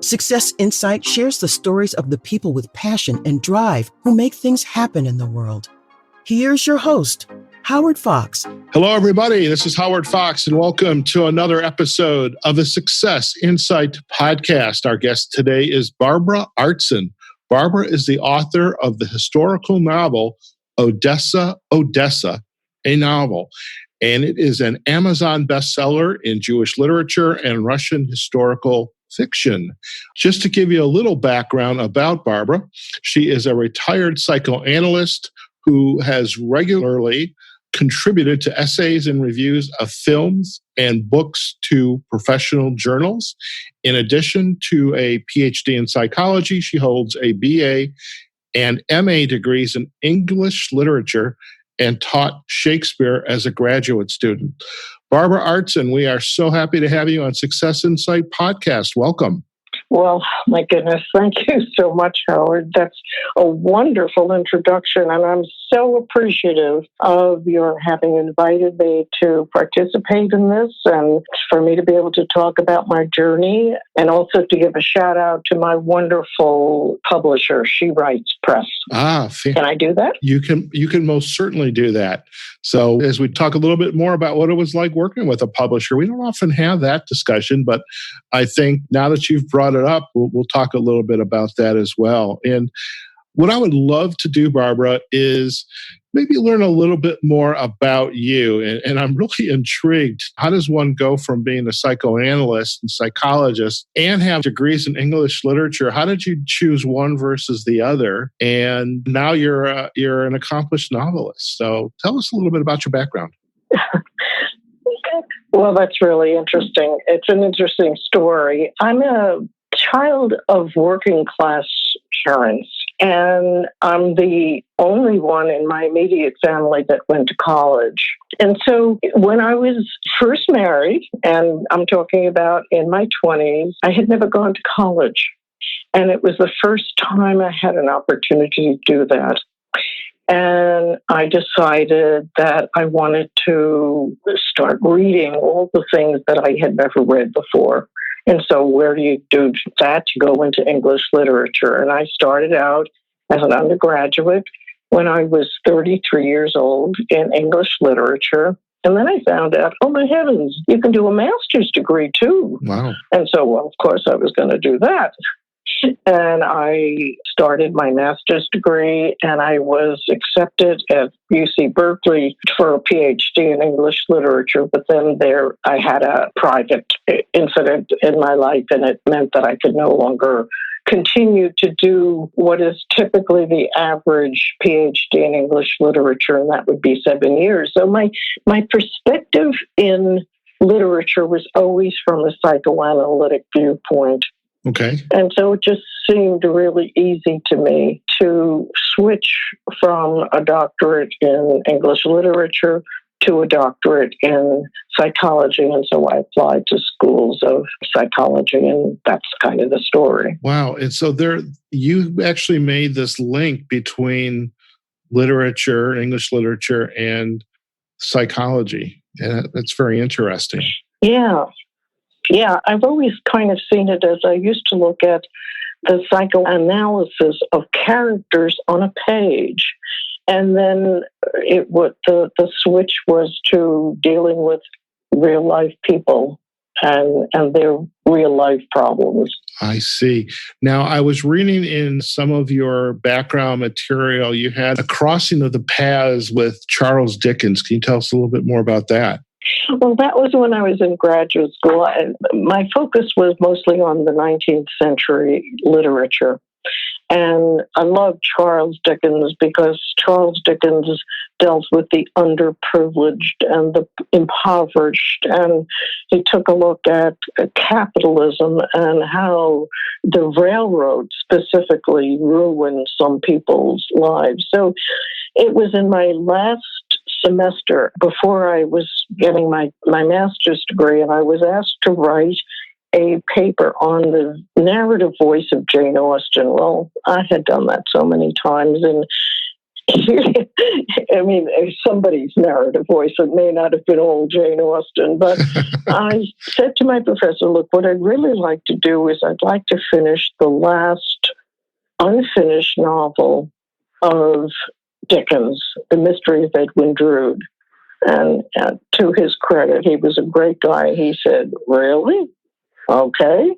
Success Insight shares the stories of the people with passion and drive who make things happen in the world. Here's your host, Howard Fox. Hello, everybody. This is Howard Fox, and welcome to another episode of the Success Insight podcast. Our guest today is Barbara Artson. Barbara is the author of the historical novel Odessa, Odessa, a novel. And it is an Amazon bestseller in Jewish literature and Russian historical fiction. Just to give you a little background about Barbara, she is a retired psychoanalyst who has regularly contributed to essays and reviews of films and books to professional journals. In addition to a Ph.D. in psychology, she holds a BA and MA degrees in English literature and taught Shakespeare as a graduate student. Barbara Artson, we are so happy to have you on Success Insight podcast. Welcome. Well, my goodness, thank you so much, Howard. That's a wonderful introduction, and I'm so appreciative of your having invited me to participate in this and for me to be able to talk about my journey and also to give a shout out to my wonderful publisher, She Writes Press. Can I do that? You can most certainly do that. So as we talk a little bit more about what it was like working with a publisher, we don't often have that discussion, but I think now that you've brought it up, we'll talk a little bit about that as well. And what I would love to do, Barbara, is maybe learn a little bit more about you. And I'm really intrigued. How does one go from being a psychoanalyst and psychologist and have degrees in English literature? How did you choose one versus the other? And now you're an accomplished novelist. So tell us a little bit about your background. Well, that's really interesting. It's an interesting story. I'm a child of working class parents, and I'm the only one in my immediate family that went to college. And so when I was first married, and I'm talking about in my 20s, I had never gone to college. And it was the first time I had an opportunity to do that. And I decided that I wanted to start reading all the things that I had never read before. And so where do you do that? You go into English literature. And I started out as an undergraduate when I was 33 years old in English literature. And then I found out, oh my heavens, you can do a master's degree too. Wow. And so, well, of course, I was going to do that. And I started my master's degree, and I was accepted at UC Berkeley for a Ph.D. in English literature. But then I had a private incident in my life, and it meant that I could no longer continue to do what is typically the average Ph.D. in English literature, and that would be 7 years. So my perspective in literature was always from a psychoanalytic viewpoint. Okay. And so it just seemed really easy to me to switch from a doctorate in English literature to a doctorate in psychology. And so I applied to schools of psychology, and that's kind of the story. Wow. And so you actually made this link between literature, English literature, and psychology. And that's very interesting. Yeah, I've always kind of seen it as I used to look at the psychoanalysis of characters on a page. And then the switch was to dealing with real life people and their real life problems. I see. Now, I was reading in some of your background material, you had a crossing of the paths with Charles Dickens. Can you tell us a little bit more about that? Well, that was when I was in graduate school. My focus was mostly on the 19th century literature. And I love Charles Dickens because Charles Dickens dealt with the underprivileged and the impoverished. And he took a look at capitalism and how the railroad specifically ruined some people's lives. So it was in my last semester before I was getting my master's degree, and I was asked to write a paper on the narrative voice of Jane Austen. Well, I had done that so many times, and I mean, somebody's narrative voice. It may not have been old Jane Austen, but I said to my professor, look, what I'd really like to do is I'd like to finish the last unfinished novel of Dickens, The Mystery of Edwin Drood. And to his credit, he was a great guy. He said, really? Okay,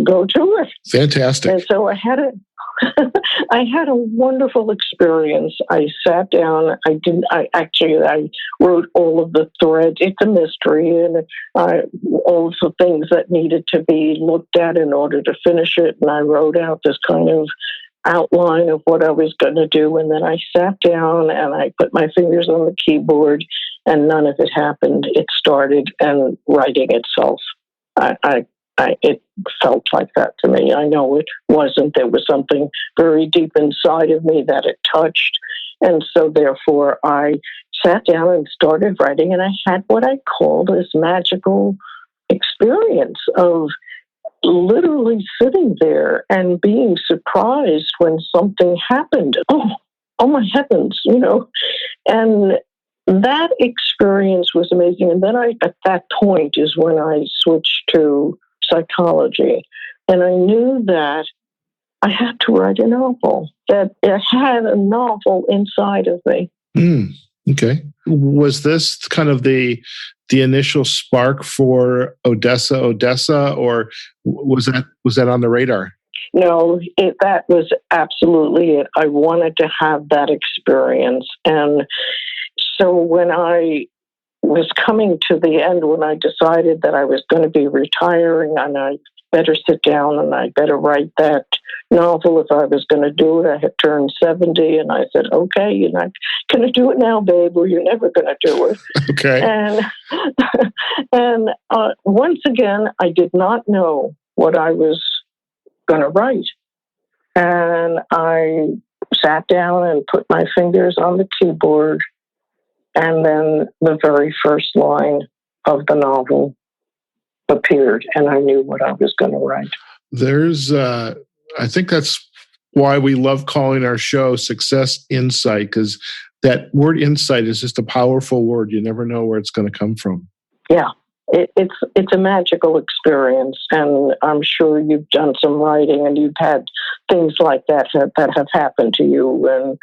go to it. Fantastic. And so I had a wonderful experience. I sat down. I wrote all of the threads. It's a mystery, and all of the things that needed to be looked at in order to finish it. And I wrote out this kind of outline of what I was going to do. And then I sat down and I put my fingers on the keyboard, and none of it happened. It started and writing itself. It felt like that to me. I know it wasn't. There was something very deep inside of me that it touched. And so therefore I sat down and started writing, and I had what I call this magical experience of literally sitting there and being surprised when something happened. Oh my heavens, And that experience was amazing. And then at that point is when I switched to psychology. And I knew that I had to write a novel, that it had a novel inside of me. Okay. Was this kind of the initial spark for Odessa, or was that on the radar? No, that was absolutely it. I wanted to have that experience. And so when I was coming to the end, when I decided that I was going to be retiring and I better sit down and I better write that novel if I was going to do it. I had turned 70 and I said, okay, you're not going to do it now, babe, or you're never going to do it. Okay. And once again, I did not know what I was going to write. And I sat down and put my fingers on the keyboard. And then the very first line of the novel appeared, and I knew what I was going to write. I think that's why we love calling our show Success Insight, because that word insight is just a powerful word. You never know where it's going to come from. Yeah, it's a magical experience, and I'm sure you've done some writing and you've had things like that have happened to you, and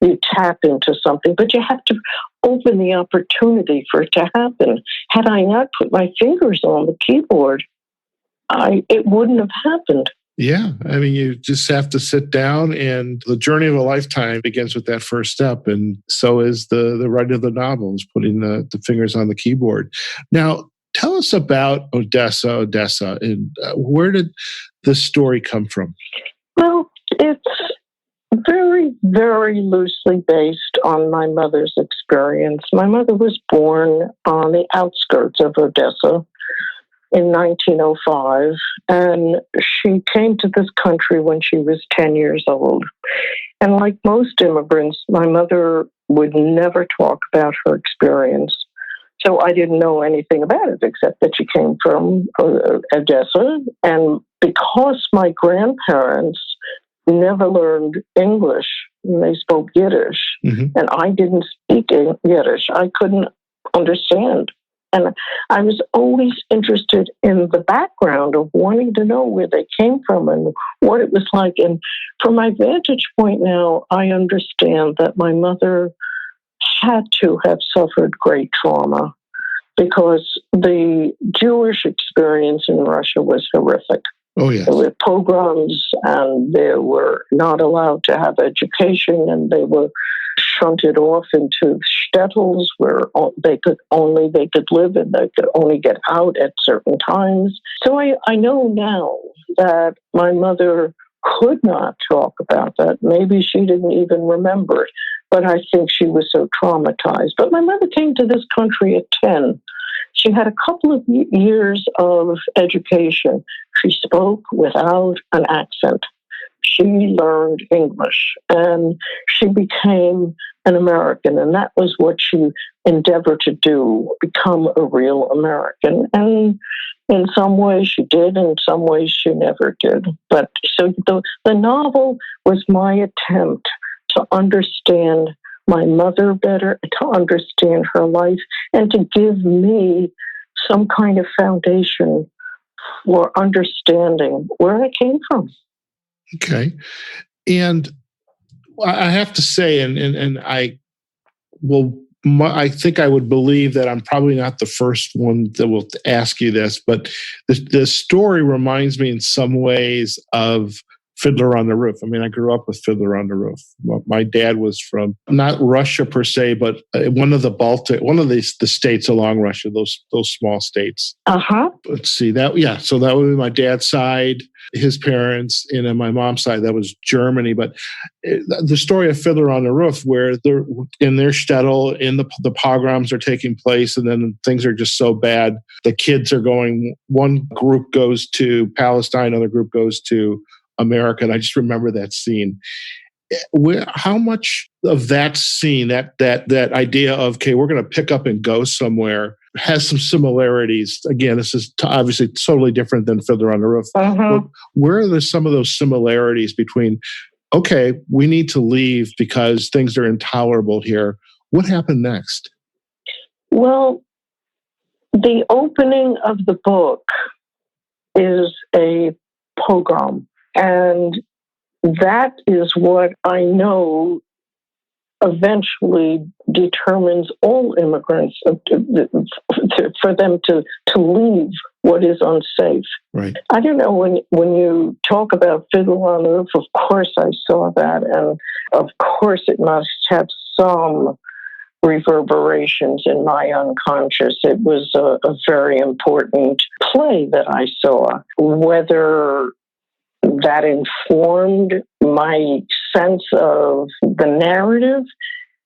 you tap into something, but you have to open the opportunity for it to happen. Had I not put my fingers on the keyboard, it wouldn't have happened. Yeah. I mean, you just have to sit down, and the journey of a lifetime begins with that first step. And so is the writing of the novel, is putting the fingers on the keyboard. Now, tell us about Odessa, and where did this story come from? Well, it's very, very loosely based on my mother's experience. My mother was born on the outskirts of Odessa in 1905, and she came to this country when she was 10 years old. And like most immigrants, my mother would never talk about her experience. So I didn't know anything about it except that she came from Odessa. And because my grandparents never learned English, and they spoke Yiddish, and I didn't speak Yiddish, I couldn't understand. And I was always interested in the background of wanting to know where they came from and what it was like. And from my vantage point now, I understand that my mother had to have suffered great trauma, because the Jewish experience in Russia was horrific. Oh, yes. There were pogroms, and they were not allowed to have education, and they were shunted off into shtetls where they could live, and they could only get out at certain times. So I know now that my mother could not talk about that. Maybe she didn't even remember it, but I think she was so traumatized. But my mother came to this country at 10. She had a couple of years of education. She spoke without an accent. She learned English, and she became an American, and that was what she endeavored to do, become a real American. And in some ways she did, in some ways she never did. But so the novel was my attempt to understand my mother better, to understand her life, and to give me some kind of foundation for understanding where I came from. Okay. And I have to say, and I will, I think I would believe that I'm probably not the first one that will ask you this, but the story reminds me in some ways of Fiddler on the Roof. I mean, I grew up with Fiddler on the Roof. My dad was from not Russia per se, but one of the states along Russia, those small states. Let's see that. Yeah, so that would be my dad's side, his parents, and on my mom's side, that was Germany. But the story of Fiddler on the Roof, where they're in their shtetl, the pogroms are taking place, and then things are just so bad. The kids are going. One group goes to Palestine, another group goes to America. And I just remember that scene. How much of that scene, that idea of, okay, we're going to pick up and go somewhere, has some similarities. Again, this is obviously totally different than Fiddler on the Roof. Where are there some of those similarities between, okay, we need to leave because things are intolerable here. What happened next? Well, the opening of the book is a pogrom. And that is what I know eventually determines all immigrants for them to leave what is unsafe. Right. I don't know, when you talk about Fiddler on the Roof, of course I saw that, and of course it must have some reverberations in my unconscious. It was a very important play that I saw. Whether that informed my sense of the narrative,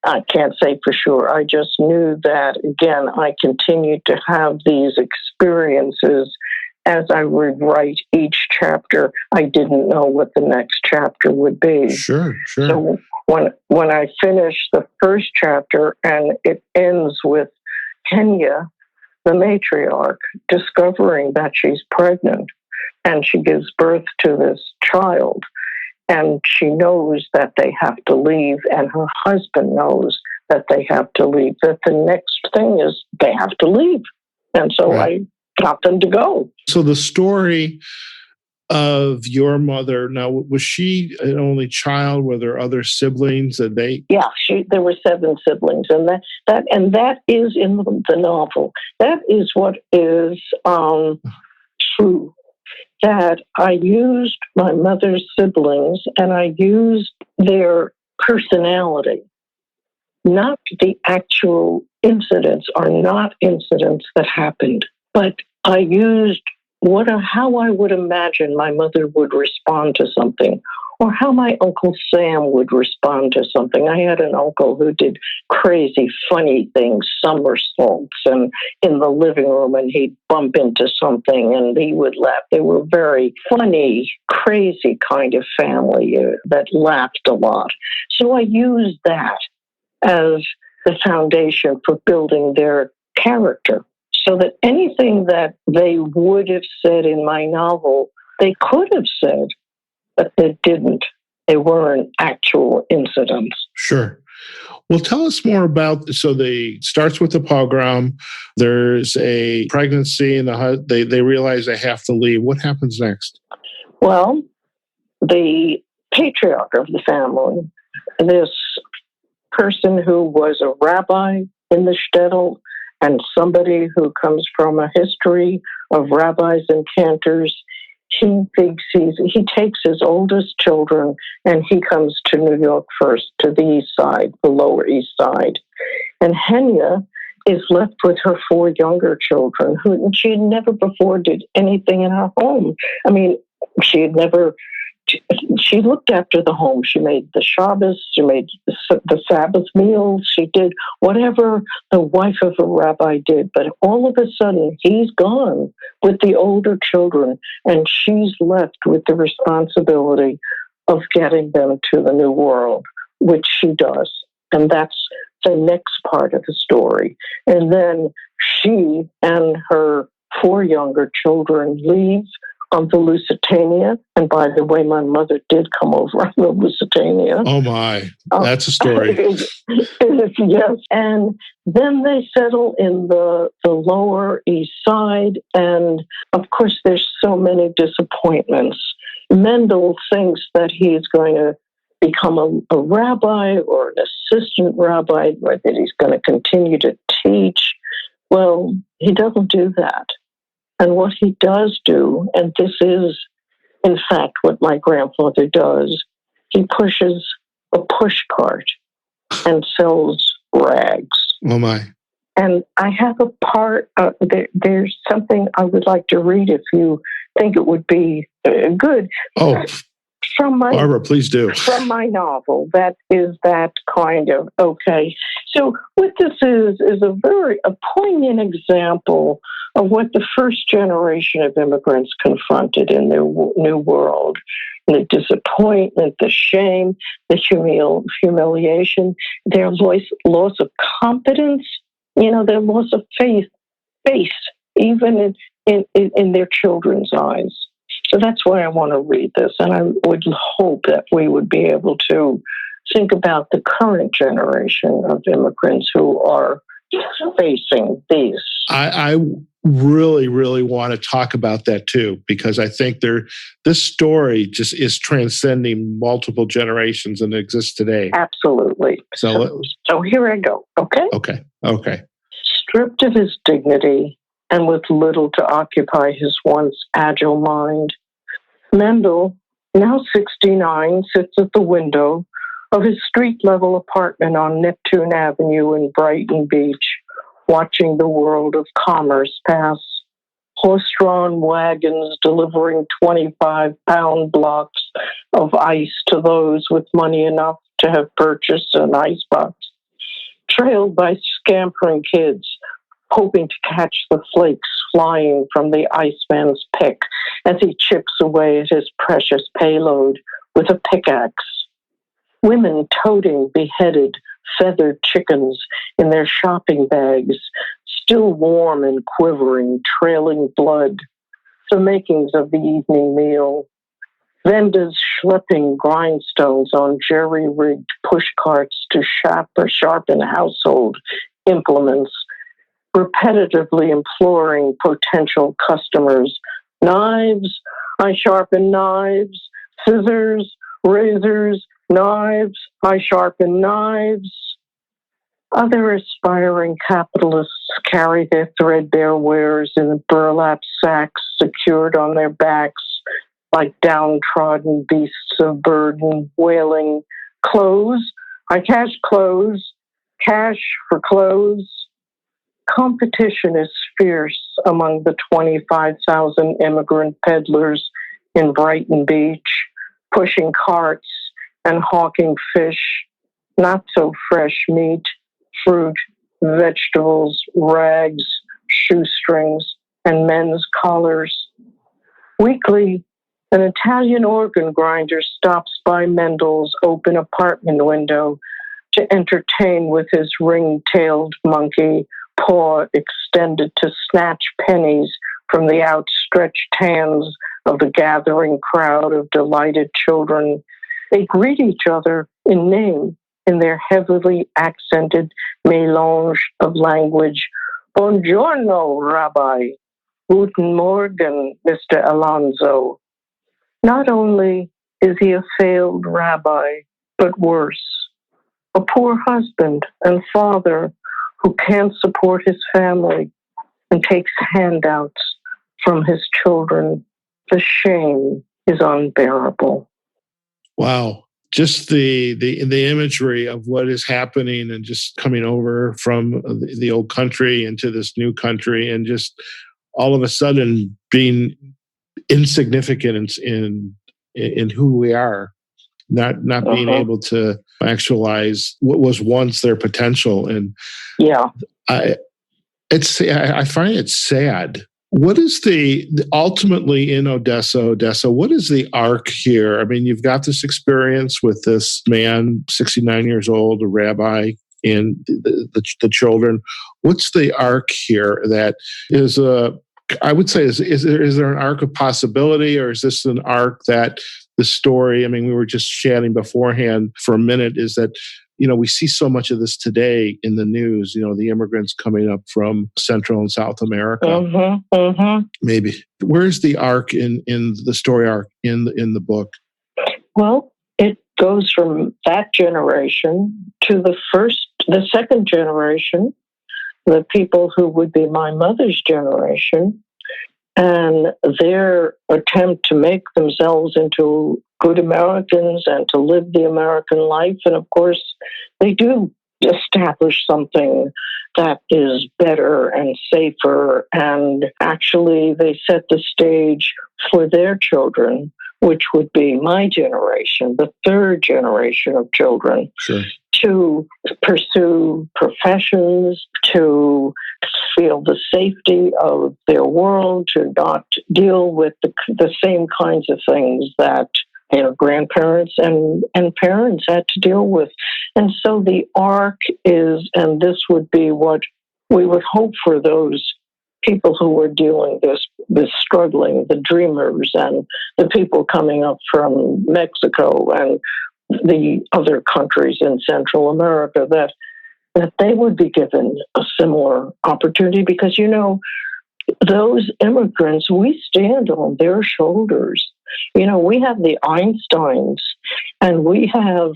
I can't say for sure. I just knew that, again, I continued to have these experiences as I would write each chapter. I didn't know what the next chapter would be. Sure. So when I finished the first chapter and it ends with Kenya, the matriarch, discovering that she's pregnant, and she gives birth to this child, and she knows that they have to leave, and her husband knows that they have to leave, that the next thing is they have to leave. And so I got them to go. So the story of your mother, now, was she an only child? Were there other siblings that they... Yeah, there were 7 siblings, and that is in the novel. That is what is true. That I used my mother's siblings and I used their personality. Not the actual incidents are not incidents that happened, but I used how I would imagine my mother would respond to something, or how my Uncle Sam would respond to something. I had an uncle who did crazy, funny things, somersaults, and in the living room, and he'd bump into something and he would laugh. They were very funny, crazy kind of family that laughed a lot. So I used that as the foundation for building their character, so that anything that they would have said in my novel, they could have said, but they didn't. They weren't actual incidents. Sure. Well, tell us more about, so starts with the pogrom, there's a pregnancy, and they realize they have to leave. What happens next? Well, the patriarch of the family, this person who was a rabbi in the shtetl, and somebody who comes from a history of rabbis and cantors, he takes his oldest children and he comes to New York first, to the east side, the Lower East Side. And Henya is left with her 4 younger children, who she had never before did anything in her home. I mean, she looked after the home. She made the Shabbos, she made the Sabbath meals, she did whatever the wife of a rabbi did. But all of a sudden, he's gone with the older children, and she's left with the responsibility of getting them to the new world, which she does. And that's the next part of the story. And then she and her 4 younger children leave on the Lusitania. And by the way, my mother did come over on the Lusitania. Oh my, that's a story. Yes. And then they settle in the Lower East Side. And of course, there's so many disappointments. Mendel thinks that he is going to become a rabbi or an assistant rabbi, or that he's going to continue to teach. Well, he doesn't do that. And what he does do, and this is, in fact, what my grandfather does, he pushes a push cart and sells rags. Oh, my. And I have a part, there's something I would like to read if you think it would be good. Oh, Barbara, please do. From my novel, that is that kind of, okay. So what this is a poignant example of what the first generation of immigrants confronted in their new world. The disappointment, the shame, the humiliation, their loss of confidence, their loss of faith, even in their children's eyes. So that's why I want to read this, and I would hope that we would be able to think about the current generation of immigrants who are facing these. I really, really want to talk about that too, because I think this story just is transcending multiple generations and exists today. Absolutely. So here I go. Okay. Okay. Stripped of his dignity and with little to occupy his once agile mind, Mendel, now 69, sits at the window of his street-level apartment on Neptune Avenue in Brighton Beach, watching the world of commerce pass. Horse-drawn wagons delivering 25-pound blocks of ice to those with money enough to have purchased an icebox, trailed by scampering kids, hoping to catch the flakes flying from the iceman's pick as he chips away at his precious payload with a pickaxe. Women toting beheaded, feathered chickens in their shopping bags, still warm and quivering, trailing blood, the makings of the evening meal. Vendors schlepping grindstones on jerry-rigged push carts to sharpen household implements, repetitively imploring potential customers, knives, I sharpen knives, scissors, razors, knives, I sharpen knives. Other aspiring capitalists carry their threadbare wares in burlap sacks secured on their backs like downtrodden beasts of burden, wailing, clothes, I cash clothes, cash for clothes. Competition is fierce among the 25,000 immigrant peddlers in Brighton Beach, pushing carts and hawking fish, not so fresh meat, fruit, vegetables, rags, shoestrings, and men's collars. Weekly, an Italian organ grinder stops by Mendel's open apartment window to entertain with his ring-tailed monkey, paw extended to snatch pennies from the outstretched hands of the gathering crowd of delighted children. They greet each other in name in their heavily accented mélange of language. Buongiorno, Rabbi. Guten Morgen, Mr. Alonso. Not only is he a failed rabbi, but worse, a poor husband and father who can't support his family and takes handouts from his children. The shame is unbearable. Wow. Just the imagery of what is happening and just coming over from the old country into this new country and just all of a sudden being insignificant in who we are, not being able to actualize what was once their potential. And I find it sad. What is ultimately in Odessa, what is the arc here? I mean, you've got this experience with this man, 69 years old, a rabbi, and the children. What's the arc here that is a I would say, is there an arc of possibility, or is this an arc that the story, I mean, we were just chatting beforehand for a minute, is that, we see so much of this today in the news, the immigrants coming up from Central and South America. Mm-hmm, mm-hmm. Maybe. Where's the arc in the story arc in the book? Well, it goes from that generation to the second generation, the people who would be my mother's generation, and their attempt to make themselves into good Americans and to live the American life. And of course, they do establish something that is better and safer. And actually, they set the stage for their children, which would be my generation, the third generation of children, sure, to pursue professions, to feel the safety of their world, to not deal with the same kinds of things that grandparents and parents had to deal with. And so the arc is, and this would be what we would hope for those people who were dealing this struggling, the dreamers and the people coming up from Mexico and the other countries in Central America, that they would be given a similar opportunity, because, those immigrants, we stand on their shoulders. We have the Einsteins, and we have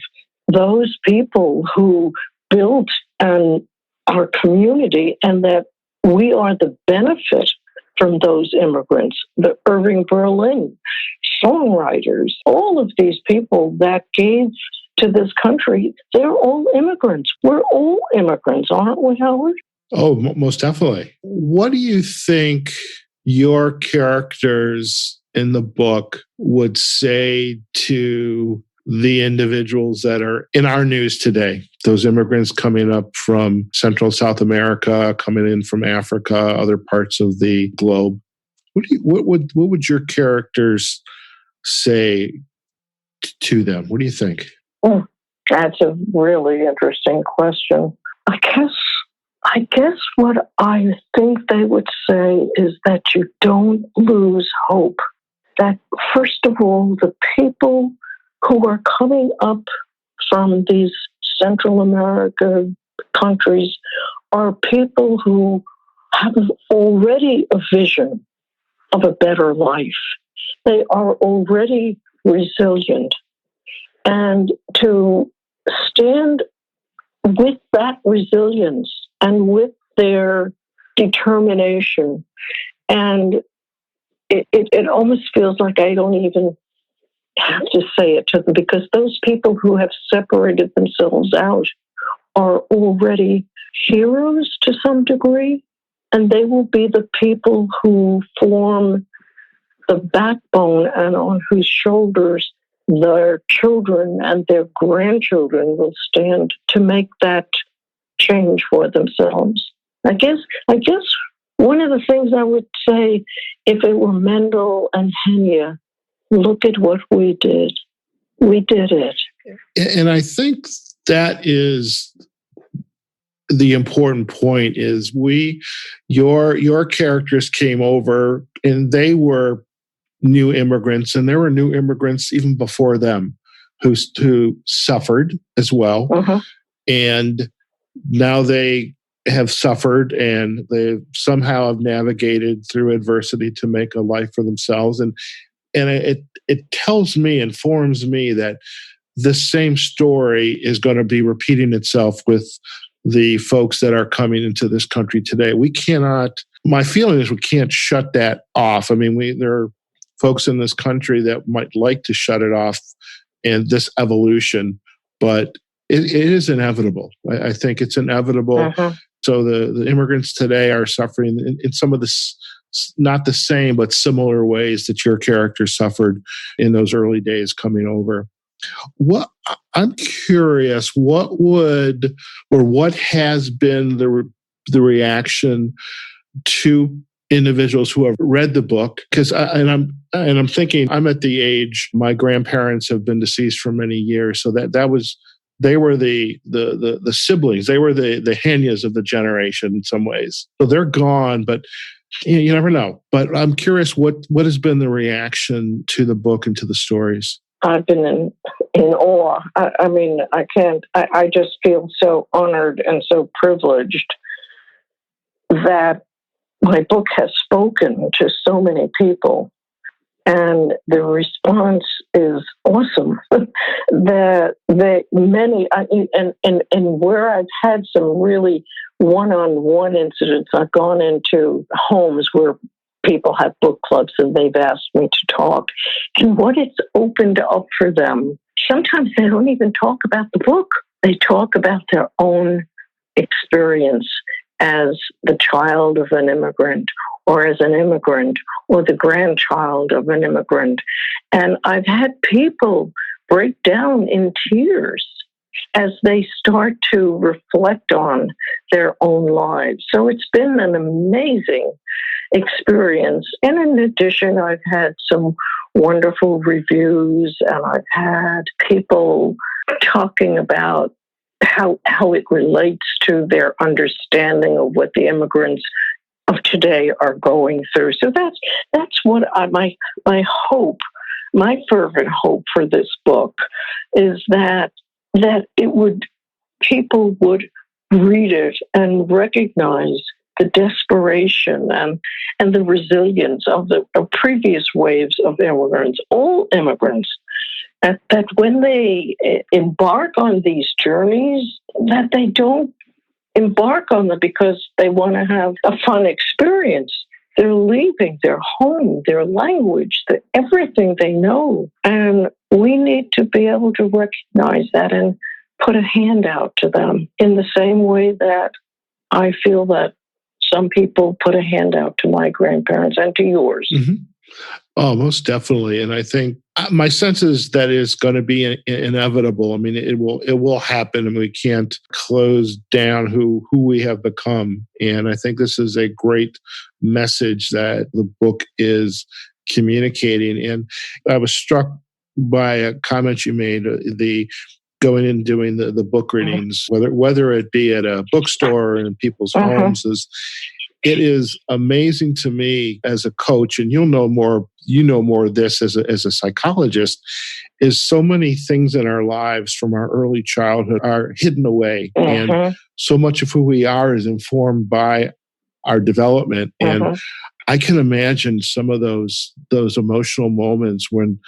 those people who built our community, and that we are the benefit from those immigrants, the Irving Berlin, songwriters, all of these people that gave to this country, they're all immigrants. We're all immigrants, aren't we, Howard? Oh, most definitely. What do you think your characters in the book would say to the individuals that are in our news today? Those immigrants coming up from Central South America, coming in from Africa, other parts of the globe. What would your characters say to them? What do you think? That's a really interesting question. I guess what I think they would say is that you don't lose hope. That, first of all, the people who are coming up from these Central America countries are people who have already a vision of a better life. They are already resilient. And to stand with that resilience and with their determination, and it almost feels like I don't even have to say it to them, because those people who have separated themselves out are already heroes to some degree, and they will be the people who form the backbone and on whose shoulders their children and their grandchildren will stand to make that change for themselves. I guess one of the things I would say, if it were Mendel and Henya, look at what we did. We did it. And I think that is the important point, is your characters came over and they were new immigrants, and there were new immigrants even before them who suffered as well. Uh-huh. And now they have suffered, and they somehow have navigated through adversity to make a life for themselves. And it tells me, informs me that the same story is going to be repeating itself with the folks that are coming into this country today. We cannot, my feeling is we can't shut that off. I mean, there are folks in this country that might like to shut it off and this evolution, but it is inevitable. I think it's inevitable. Uh-huh. So the immigrants today are suffering in some of this, not the same, but similar ways that your character suffered in those early days coming over. I'm curious, what has been the reaction to individuals who have read the book? Because I'm thinking, I'm at the age, my grandparents have been deceased for many years, so they were the siblings, they were the Henyas of the generation in some ways. So they're gone, but You never know. But I'm curious, what has been the reaction to the book and to the stories? I've been in awe. I mean, I can't, I just feel so honored and so privileged that my book has spoken to so many people. And the response is awesome. That many, and where I've had some really one-on-one incidents, I've gone into homes where people have book clubs and they've asked me to talk. And what it's opened up for them, sometimes they don't even talk about the book. They talk about their own experience as the child of an immigrant, or as an immigrant, or the grandchild of an immigrant. And I've had people break down in tears as they start to reflect on their own lives. So it's been an amazing experience. And in addition, I've had some wonderful reviews, and I've had people talking about how it relates to their understanding of what the immigrants of today are going through. So that's what my hope, my fervent hope for this book is that people would read it and recognize the desperation and the resilience of the previous waves of immigrants, all immigrants, that when they embark on these journeys, that they don't embark on them because they want to have a fun experience. They're leaving their home, their language, everything they know. And we need to be able to recognize that and put a hand out to them in the same way that I feel that some people put a hand out to my grandparents and to yours. Mm-hmm. Oh, most definitely. And I think my sense is that is going to be inevitable. I mean, it will happen, and we can't close down who we have become. And I think this is a great message that the book is communicating. And I was struck by a comment you made, the going in and doing the book readings, whether it be at a bookstore or in people's homes, it is amazing to me as a coach, and you know more of this as a psychologist, is so many things in our lives from our early childhood are hidden away. And so much of who we are is informed by our development. And I can imagine some of those emotional moments when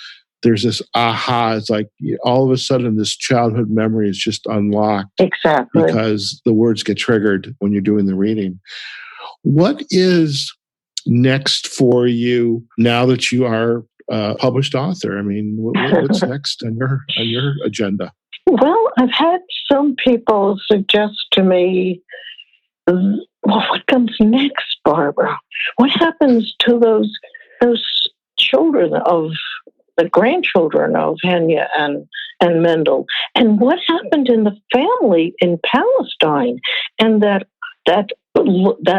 there's this aha. It's like all of a sudden this childhood memory is just unlocked. Exactly. Because the words get triggered when you're doing the reading. What is next for you now that you are a published author? I mean, what's next on your agenda? Well, I've had some people suggest to me, well, what comes next, Barbara? What happens to those children of the grandchildren of Henya and Mendel? And what happened in the family in Palestine? And that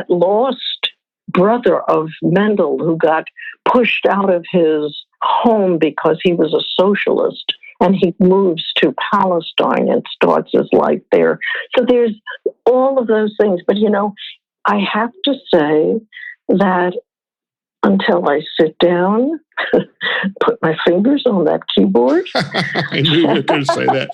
lost brother of Mendel who got pushed out of his home because he was a socialist, and he moves to Palestine and starts his life there. So there's all of those things. But, I have to say that until I sit down, put my fingers on that keyboard. I knew you were going to say that.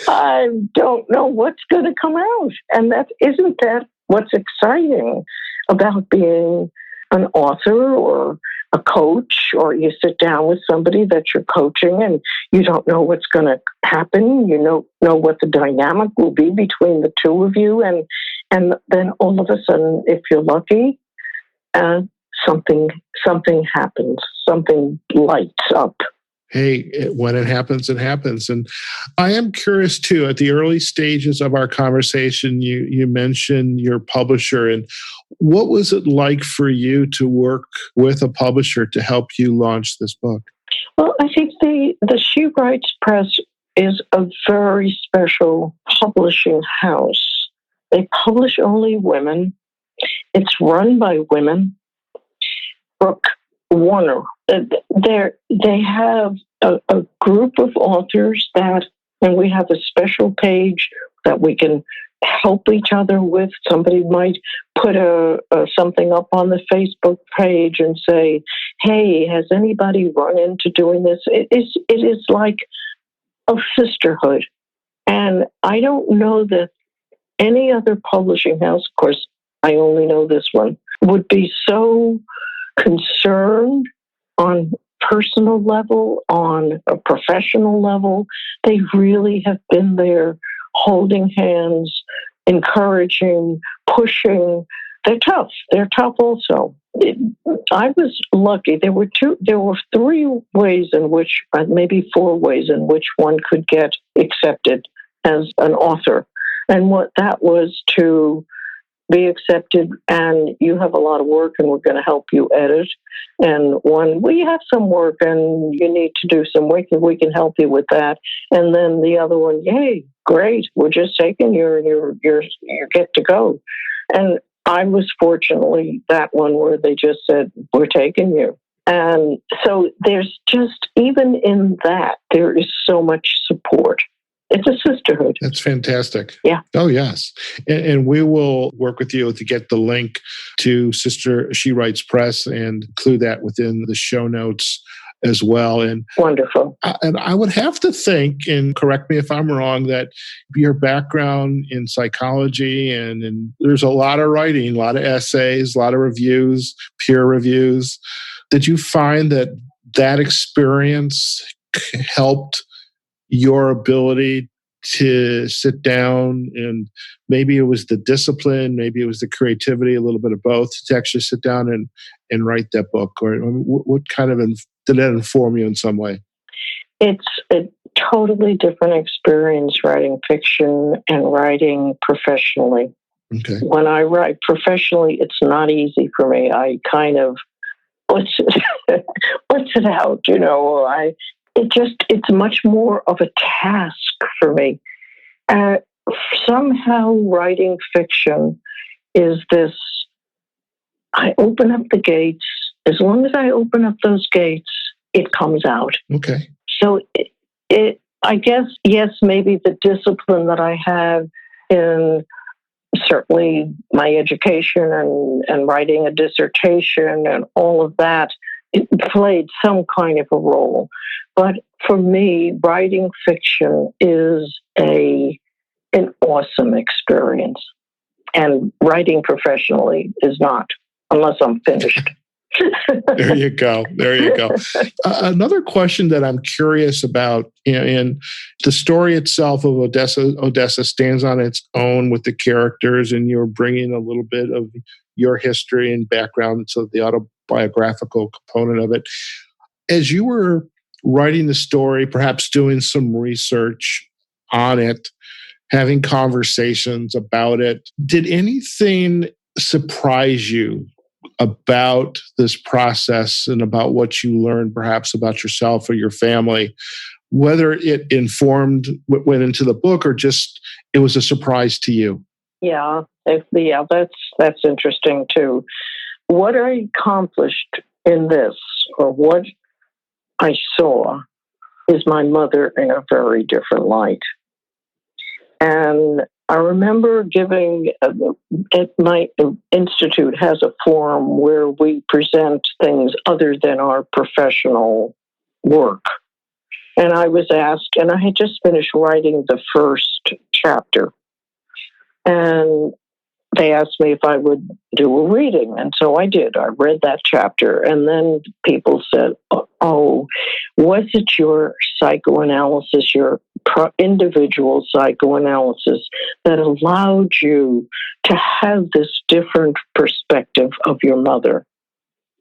I don't know what's going to come out. And isn't that what's exciting about being an author or a coach, or you sit down with somebody that you're coaching and you don't know what's going to happen. You don't know what the dynamic will be between the two of you. And then all of a sudden, if you're lucky, something happens, something lights up. Hey, when it happens, it happens. And I am curious, too, at the early stages of our conversation, you mentioned your publisher. And what was it like for you to work with a publisher to help you launch this book? Well, I think the She Writes Press is a very special publishing house. They publish only women. It's run by women. Brooke Warner. They have a group of authors and we have a special page that we can help each other with. Somebody might put something up on the Facebook page and say, "Hey, has anybody run into doing this?" It is like a sisterhood, and I don't know that any other publishing house, of course, I only know this one, would be so concerned on personal level, on a professional level. They really have been there holding hands, encouraging, pushing. They're tough. They're tough also. I was lucky. There were three ways in which, maybe four ways in which one could get accepted as an author. And what that was to be accepted, and you have a lot of work and we're going to help you edit. And one, we have some work and you need to do some work and we can help you with that. And then the other one, yay, great, we're just taking you and you get to go. And I was fortunately that one where they just said, we're taking you. And so there's just, even in that, there is so much support. It's a sisterhood. That's fantastic. Yeah. Oh, yes. And we will work with you to get the link to Sister She Writes Press and include that within the show notes as well. And wonderful. And I would have to think, and correct me if I'm wrong, that your background in psychology and there's a lot of writing, a lot of essays, a lot of reviews, peer reviews. Did you find that experience helped your ability to sit down, and maybe it was the discipline, maybe it was the creativity, a little bit of both, to actually sit down and write that book? Or what kind of did that inform you in some way? It's a totally different experience writing fiction and writing professionally. Okay. When I write professionally, it's not easy for me. I kind of puts it out, it's much more of a task for me. Somehow writing fiction is this, I open up the gates. As long as I open up those gates, it comes out. Okay. So I guess, yes, maybe the discipline that I have in certainly my education and writing a dissertation and all of that, it played some kind of a role. But for me, writing fiction is an awesome experience. And writing professionally is not, unless I'm finished. There you go. Another question that I'm curious about, in the story itself of Odessa stands on its own with the characters, and you're bringing a little bit of your history and background, so the autobiographical component of it. As you were writing the story, perhaps doing some research on it, having conversations about it, did anything surprise you about this process and about what you learned perhaps about yourself or your family, whether it informed what went into the book or just it was a surprise to you? Yeah, that's interesting too. What I accomplished in this, or what I saw, is my mother in a very different light. And I remember giving, at my institute has a forum where we present things other than our professional work. And I was asked, and I had just finished writing the first chapter. And they asked me if I would do a reading. And so I did. I read that chapter. And then people said, oh, was it your psychoanalysis, your individual psychoanalysis, that allowed you to have this different perspective of your mother?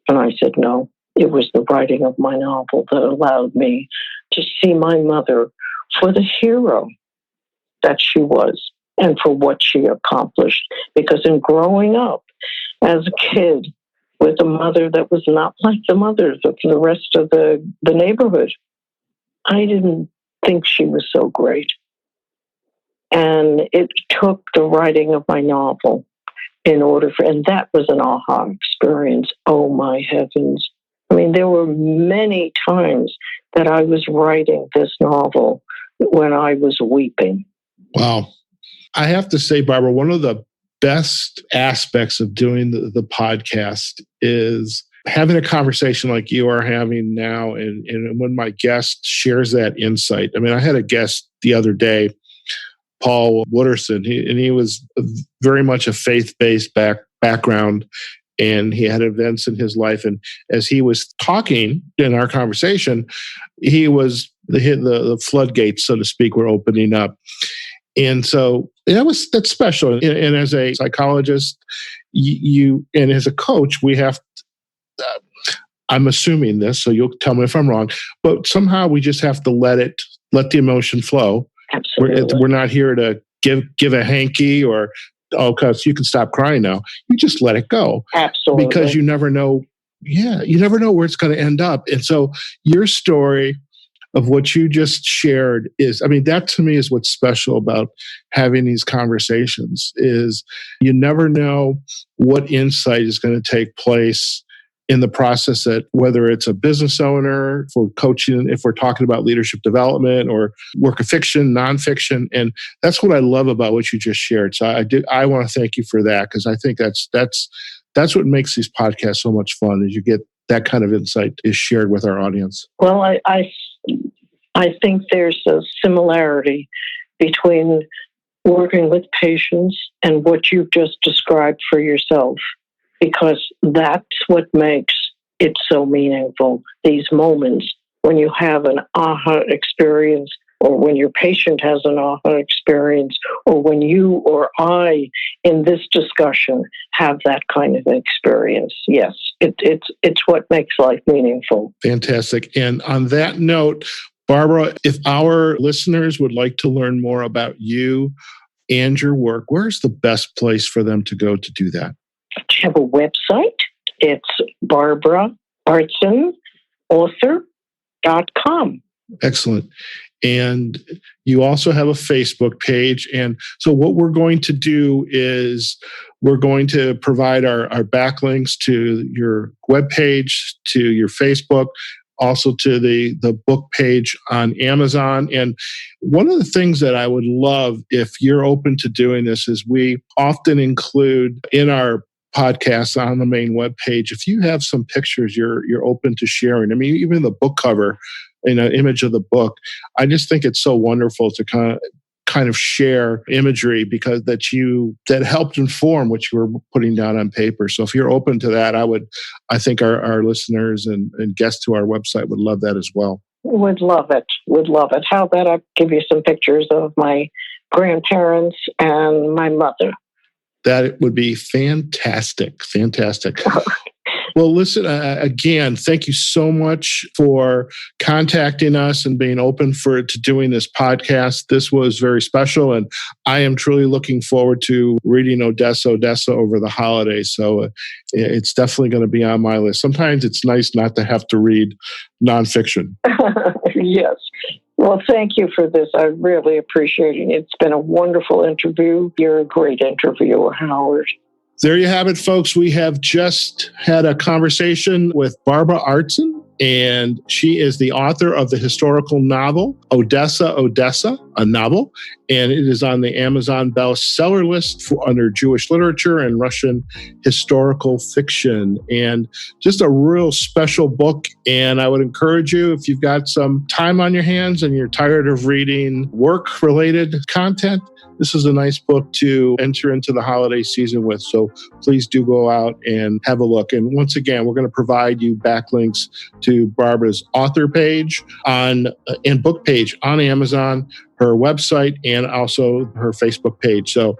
And I said, no, it was the writing of my novel that allowed me to see my mother for the hero that she was and for what she accomplished. Because in growing up as a kid with a mother that was not like the mothers of the rest of the neighborhood, I didn't think she was so great. And it took the writing of my novel and that was an aha experience. Oh my heavens. I mean, there were many times that I was writing this novel when I was weeping. Wow. I have to say, Barbara, one of the best aspects of doing the podcast is having a conversation like you are having now. And when my guest shares that insight, I mean, I had a guest the other day, Paul Wooderson, he was very much a faith-based background, and he had events in his life. And as he was talking in our conversation, the floodgates, so to speak, were opening up. And so that's special. And as a psychologist, you and as a coach, we have, I'm assuming this, so you'll tell me if I'm wrong, but somehow we just have to let the emotion flow. Absolutely. We're not here to give a hanky or, because you can stop crying now. You just let it go. Absolutely. Because you never know. Yeah, you never know where it's going to end up. And so your story of what you just shared is, I mean, that to me is what's special about having these conversations is you never know what insight is going to take place in the process, that whether it's a business owner for coaching, if we're talking about leadership development or work of fiction, nonfiction. And that's what I love about what you just shared. So I want to thank you for that, because I think that's what makes these podcasts so much fun, is you get that kind of insight is shared with our audience. Well, I think there's a similarity between working with patients and what you've just described for yourself, because that's what makes it so meaningful. These moments when you have an aha experience, or when your patient has an aha experience, or when you or I in this discussion have that kind of experience. Yes, it's what makes life meaningful. Fantastic. And on that note, Barbara, if our listeners would like to learn more about you and your work, where's the best place for them to go to do that? I have a website. It's Barbara Artson, author.com. Excellent. And you also have a Facebook page. And so what we're going to do is we're going to provide our backlinks to your webpage, to your Facebook, also to the book page on Amazon. And one of the things that I would love, if you're open to doing this, is we often include in our podcasts on the main webpage, if you have some pictures you're open to sharing. I mean, even the book cover, an image of the book. I just think it's so wonderful to kind of share imagery, because that helped inform what you were putting down on paper. So if you're open to that, I think our listeners and guests to our website would love that as well. Would love it. How about I give you some pictures of my grandparents and my mother? That would be fantastic. Fantastic. Well, listen, again, thank you so much for contacting us and being open to doing this podcast. This was very special, and I am truly looking forward to reading Odessa over the holidays. So it's definitely going to be on my list. Sometimes it's nice not to have to read nonfiction. Yes. Well, thank you for this. I really appreciate it. It's been a wonderful interview. You're a great interviewer, Howard. There you have it, folks. We have just had a conversation with Barbara Artson, and she is the author of the historical novel, Odessa, a novel, and it is on the Amazon bestseller list under Jewish literature and Russian historical fiction, and just a real special book. And I would encourage you, if you've got some time on your hands and you're tired of reading work-related content, this is a nice book to enter into the holiday season with. So please do go out and have a look. And once again, we're going to provide you backlinks to Barbara's author page and book page on Amazon, her website, and also her Facebook page. So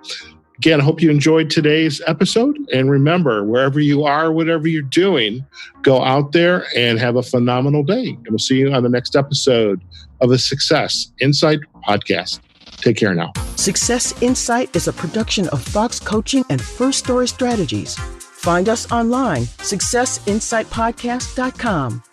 again, I hope you enjoyed today's episode. And remember, wherever you are, whatever you're doing, go out there and have a phenomenal day. And we'll see you on the next episode of the Success Insight Podcast. Take care now. Success Insight is a production of Fox Coaching and First Story Strategies. Find us online, successinsightpodcast.com.